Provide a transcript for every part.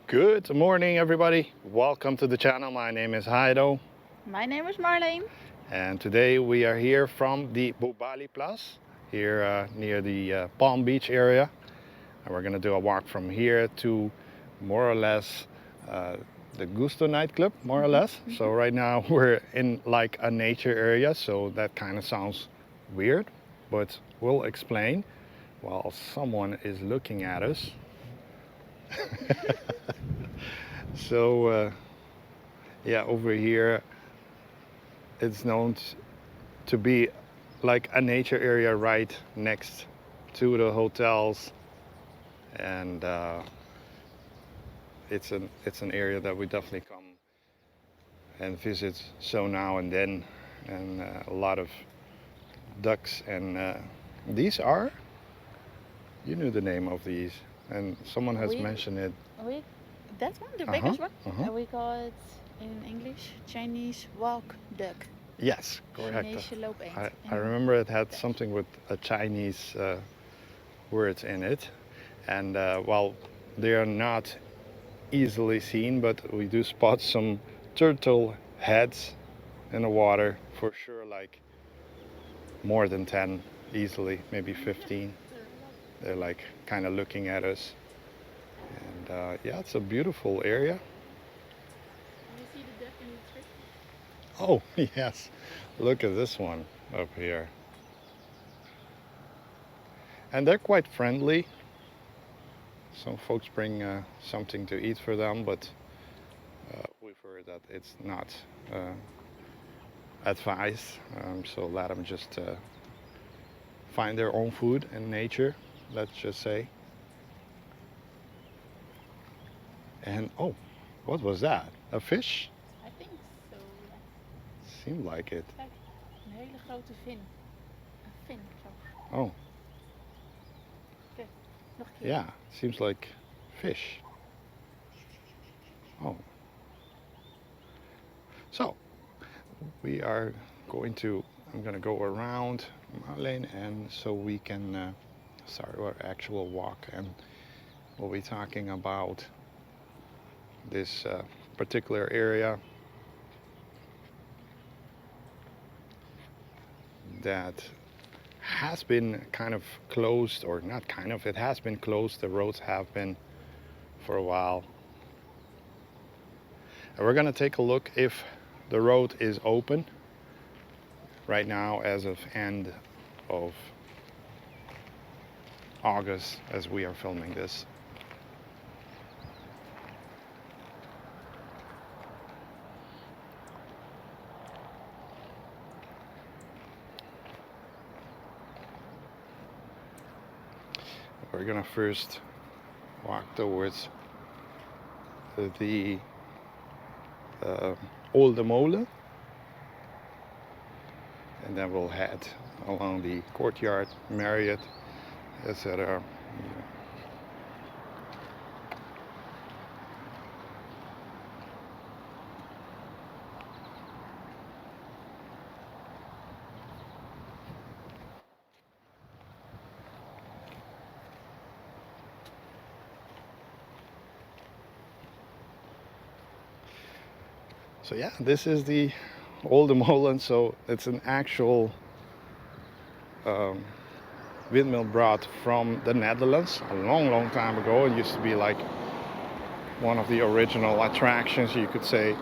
Good morning, everybody. Welcome to the channel. My name is Hyro, My name is Marleen. and today we are here from the Bubali Plaza, here near the Palm Beach area. And we're gonna do a walk from here to more or less the Gusto nightclub, more or less. So right now we're in like a nature area, so that kind of sounds weird, but we'll explain while someone is looking at us. So yeah, over here it's known to be like a nature area right next to the hotels, and it's an area that we definitely come and visit so now and then, and a lot of ducks. And these are, you knew the name of these, and someone has mentioned it. That one, the biggest one, we call it in English Chinese walk duck. Yes, correct. Chinese loopeend. I remember it had something with a Chinese words in it, and well, they are not easily seen, but we do spot some turtle heads in the water for sure, like more than 10 easily, maybe 15. They're like kind of looking at us, and yeah, it's a beautiful area. You see the duck in the tree? Oh yes, look at this one up here, and they're quite friendly. Some folks bring something to eat for them, but we've heard that it's not advised, so let them just find their own food in nature, let's just say. And oh, what was that? A fish? I think so, yeah. Seemed like it. Kijk, een hele grote vin. Een vin, zo. Oh. Kijk, nog een keer. Yeah, seems like fish. Oh. So, we are going to, I'm going to go around Marleen, and so we can start our actual walk, and we'll be talking about this particular area that has been kind of closed, or not kind of, it has been closed. The roads have been for a while. And we're gonna take a look if the road is open right now as of end of August as we are filming this. We're gonna first walk towards the Oude Molen, and then we'll head along the Courtyard Marriott, etc. So yeah, this is the Oude Molen. So it's an actual windmill brought from the Netherlands a long time ago. It used to be like one of the original attractions, you could say,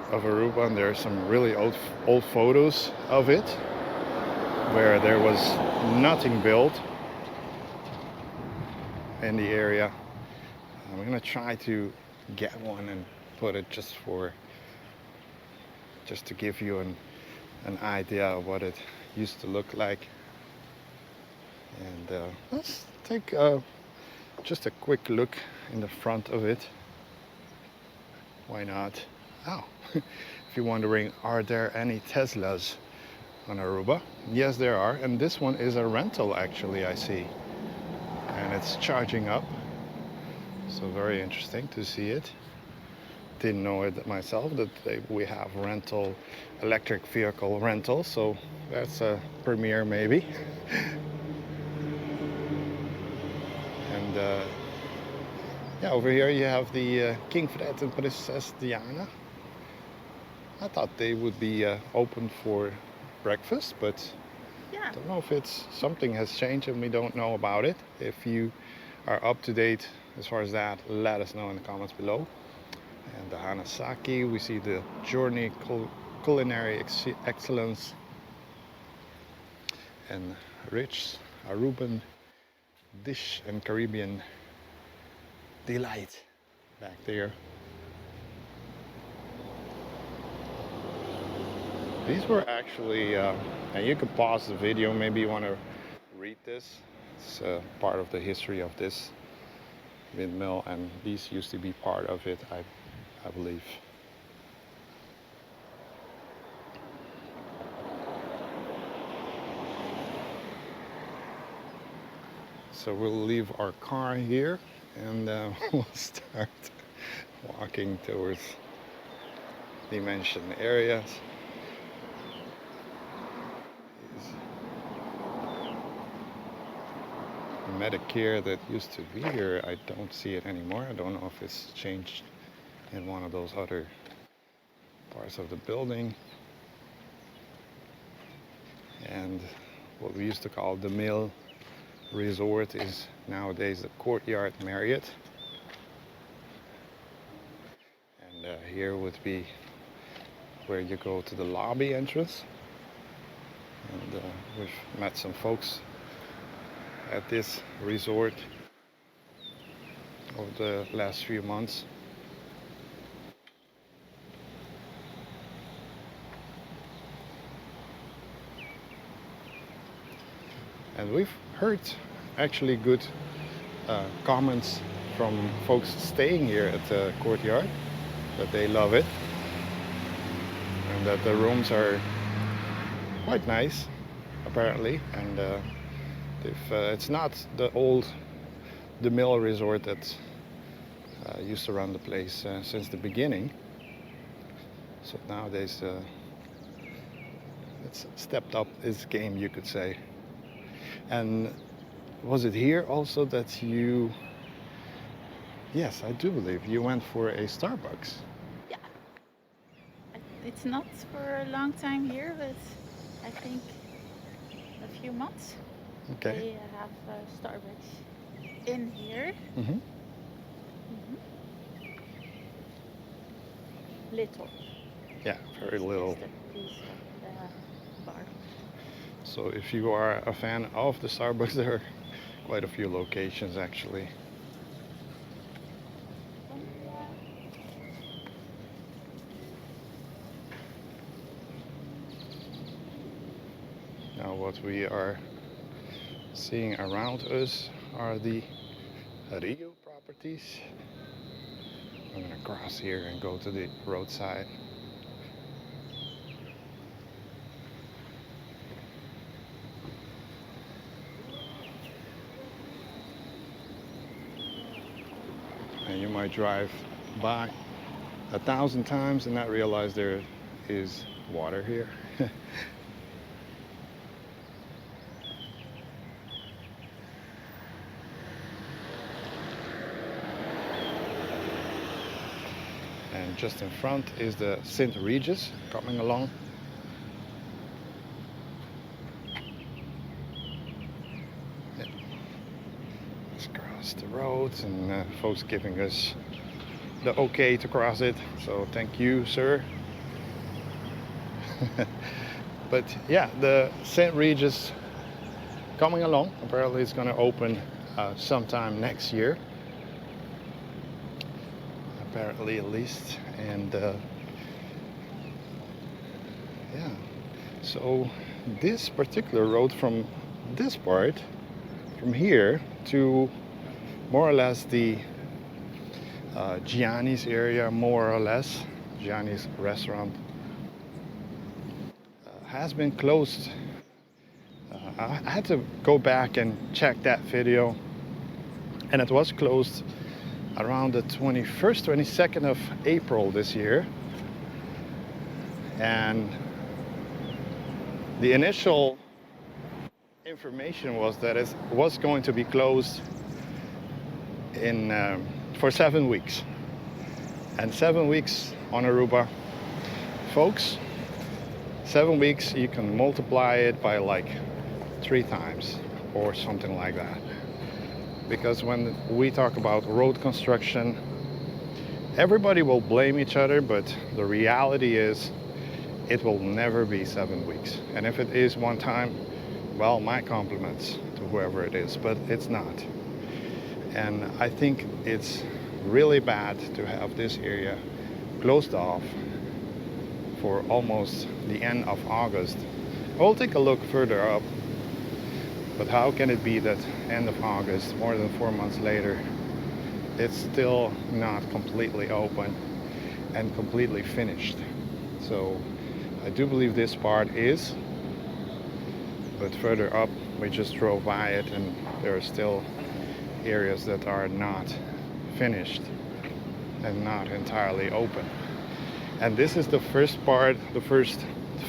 of Aruba, and there's some really old photos of it where there was nothing built in the area. I'm gonna try to get one and put it just to give you an idea of what it used to look like. And let's take just a quick look in the front of it. Why not? Oh, if you're wondering, are there any Teslas on Aruba? Yes, there are, and this one is a rental actually, I see. And it's charging up, so very interesting to see it. Didn't know it myself that we have rental, electric vehicle rental, so that's a premiere maybe. And Yeah, over here you have the King Fred and Princess Diana. I thought they would be open for breakfast, but Yeah. I don't know if it's something has changed and we don't know about it. If you are up to date as far as that, let us know in the comments below. And the Hanasaki, we see the Journey Culinary Excellence and rich Aruban dish and Caribbean delight back there. These were actually, and you can pause the video, maybe you want to read this. It's part of the history of this windmill, and these used to be part of it, I believe. So we'll leave our car here and we'll start walking towards the mentioned areas. Medicare that used to be here, I don't see it anymore. I don't know if it's changed in one of those other parts of the building. And what we used to call the Mill Resort is nowadays the Courtyard Marriott. And here would be where you go to the lobby entrance. And we've met some folks at this resort over the last few months. And we've heard actually good comments from folks staying here at the Courtyard, that they love it and that the rooms are quite nice apparently. And if it's not the Mill Resort that used to run the place since the beginning. So nowadays it's stepped up its game, you could say. And was it here also that you, yes, I do believe you went for a Starbucks? Yeah. It's not for a long time here, but I think a few months. Okay. They have Starbucks in here. Mm-hmm. Mm-hmm. Little. Yeah, very little. Just a piece of the bar. So if you are a fan of the Starbucks, there are quite a few locations actually. Now what we are seeing around us are the Hyro properties. I'm gonna cross here and go to the roadside. And you might drive by 1,000 times and not realize there is water here. And just in front is the St. Regis coming along. Yeah. Let's cross the road, and folks giving us the okay to cross it. So thank you, sir. But yeah, the St. Regis coming along. Apparently it's going to open sometime next year. Apparently, at least. And yeah, so this particular road from this part, from here to more or less the Gianni's area, more or less Gianni's restaurant, has been closed. I had to go back and check that video, and it was closed around the 21st, 22nd of April this year. And the initial information was that it was going to be closed in for 7 weeks. And 7 weeks on Aruba, folks, 7 weeks, you can multiply it by like 3 times or something like that. Because when we talk about road construction, everybody will blame each other, but the reality is it will never be 7 weeks. And if it is one time, well, my compliments to whoever it is, but it's not. And I think it's really bad to have this area closed off for almost the end of August. We'll take a look further up, but how can it be that end of August, more than 4 months later, it's still not completely open and completely finished? So I do believe this part is, but further up we just drove by it and there are still areas that are not finished and not entirely open. And this is the first part, the first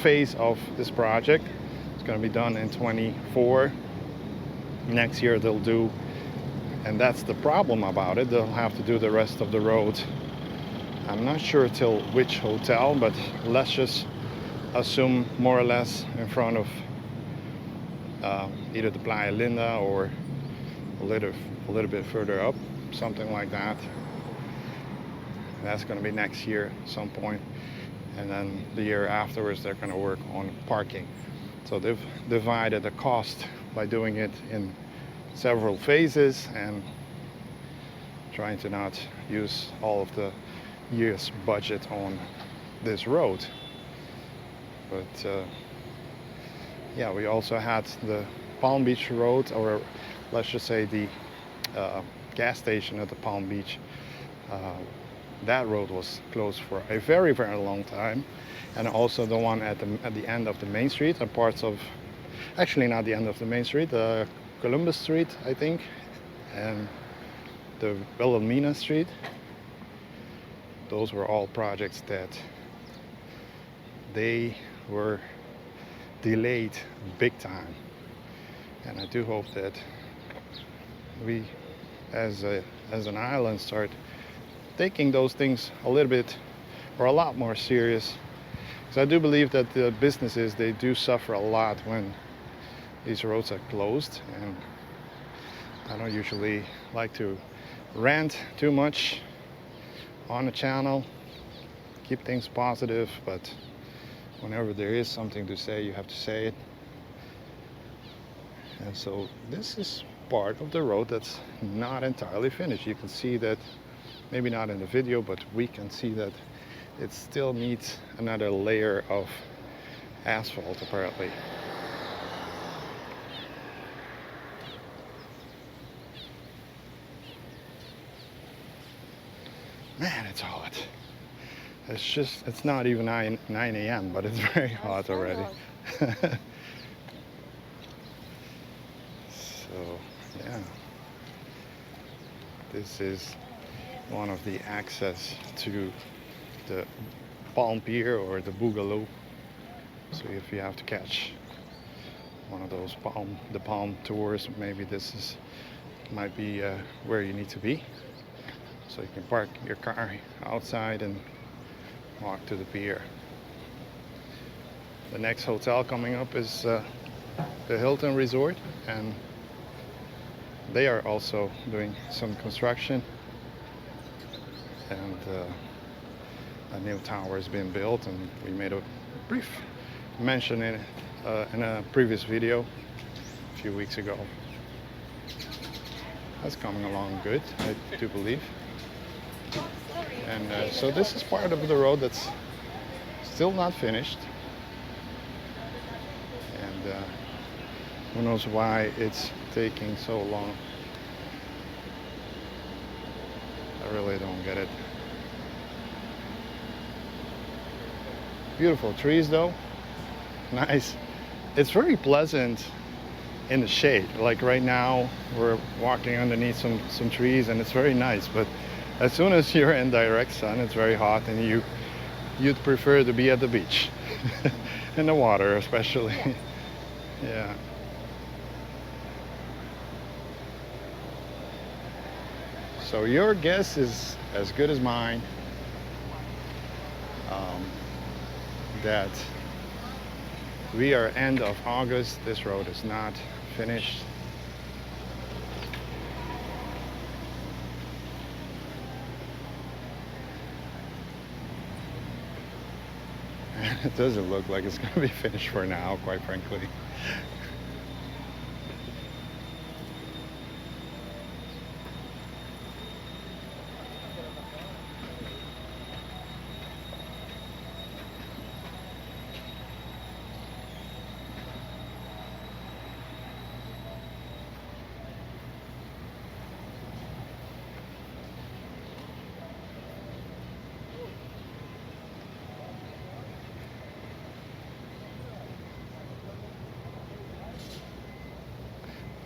phase of this project. It's going to be done in 24. Next year they'll do, and that's the problem about it, they'll have to do the rest of the road. I'm not sure till which hotel, but let's just assume more or less in front of either the Playa Linda or a little bit further up, something like that. That's going to be next year at some point, and then the year afterwards they're going to work on parking. So they've divided the cost by doing it in several phases and trying to not use all of the year's budget on this road. But yeah, we also had the Palm Beach Road, or let's just say the gas station at the Palm Beach. That road was closed for a very, very long time. And also the one at the end of the main street, and parts of, actually not the end of the main street, Columbus Street, I think, and the Wilhelmina Street. Those were all projects that they were delayed big time. And I do hope that we, as an island, start taking those things a little bit or a lot more serious. Because I do believe that the businesses, they do suffer a lot when these roads are closed. And I don't usually like to rant too much on the channel, keep things positive, but whenever there is something to say, you have to say it. And so this is part of the road that's not entirely finished. You can see that, maybe not in the video, but we can see that it still needs another layer of asphalt apparently. Man, it's hot. It's not even 9 a.m., but it's very hot already. So, yeah. This is one of the access to the Palm Pier or the Boogaloo. So if you have to catch one of those palm tours, maybe this might be where you need to be. So you can park your car outside and walk to the pier. The next hotel coming up is the Hilton Resort, and they are also doing some construction, and a new tower is being built, and we made a brief mention in a previous video a few weeks ago. That's coming along good, I do believe. And so this is part of the road that's still not finished, and who knows why it's taking so long. I really don't get it. Beautiful trees though, nice. It's very pleasant in the shade. Like right now we're walking underneath some trees and it's very nice, but as soon as you're in direct sun, it's very hot, and you'd prefer to be at the beach. In the water especially. Yeah. So your guess is as good as mine, that we are end of August. This road is not finished. It doesn't look like it's going to be finished for now, quite frankly.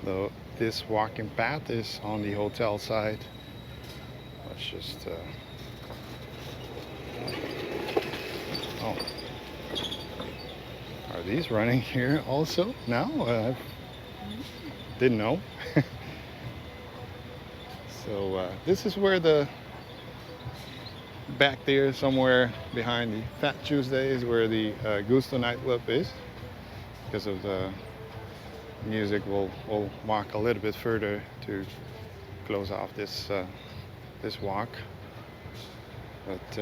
Though this walking path is on the hotel side. Let's just oh, are these running here also now? Didn't know. So this is where the back there somewhere behind the Fat Tuesday is where the Gusto nightclub is. Because of the music, we'll walk a little bit further to close off this this walk. But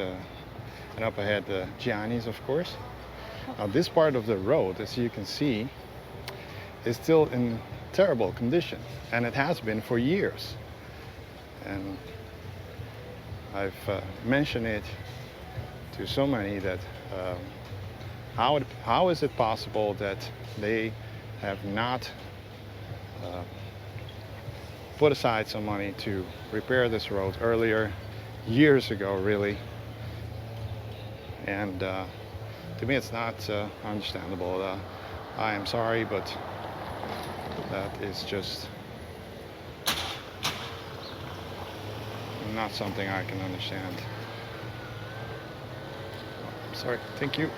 and up ahead, Gianni's, of course. Now this part of the road, as you can see, is still in terrible condition, and it has been for years. And I've mentioned it to so many that how is it possible that they have not put aside some money to repair this road earlier, years ago really. And to me it's not understandable. I am sorry, but that is just not something I can understand. Sorry, thank you.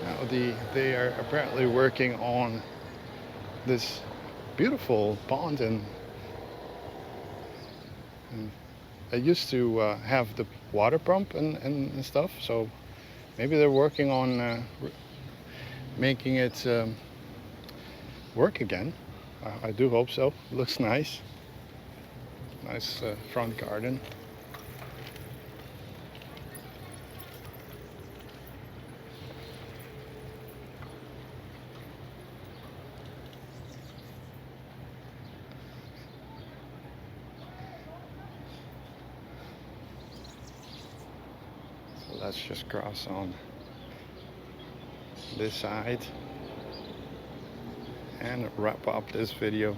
Now they are apparently working on this beautiful pond, and I used to have the water pump and stuff, so maybe they're working on making it work again. I do hope so. It looks nice. Nice front garden. So let's just cross on this side and wrap up this video.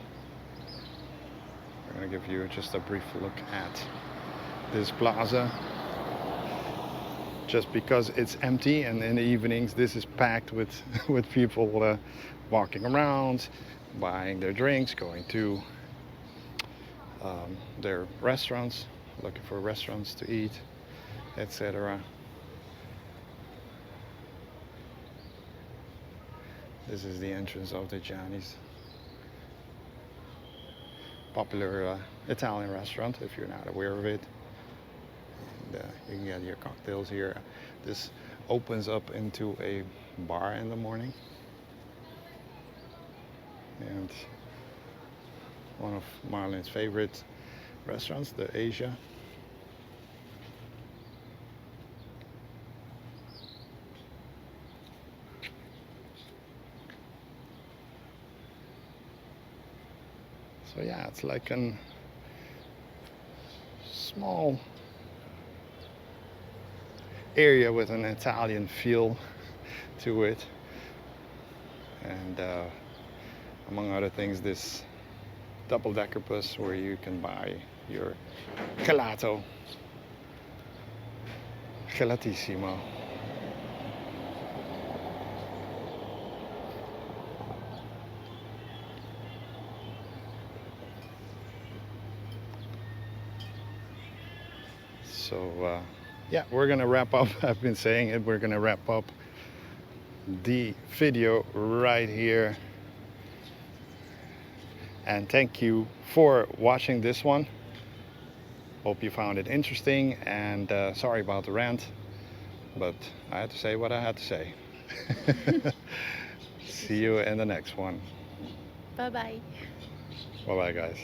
We're going to give you just a brief look at this plaza, just because it's empty, and in the evenings this is packed with with people walking around, buying their drinks, going to their restaurants, looking for restaurants to eat, etc. This is the entrance of the Gianni's, popular Italian restaurant if you're not aware of it. And you can get your cocktails here. This opens up into a bar in the morning, and one of Marlene's favorite restaurants, the Asia. So yeah, it's like a small area with an Italian feel to it, and among other things, this double-decker bus where you can buy your gelato, gelatissimo. So yeah, we're gonna wrap up. I've been saying it, we're gonna wrap up the video right here. And thank you for watching this one. Hope you found it interesting, and sorry about the rant, but I had to say what I had to say. See you in the next one. Bye bye. Bye bye, guys.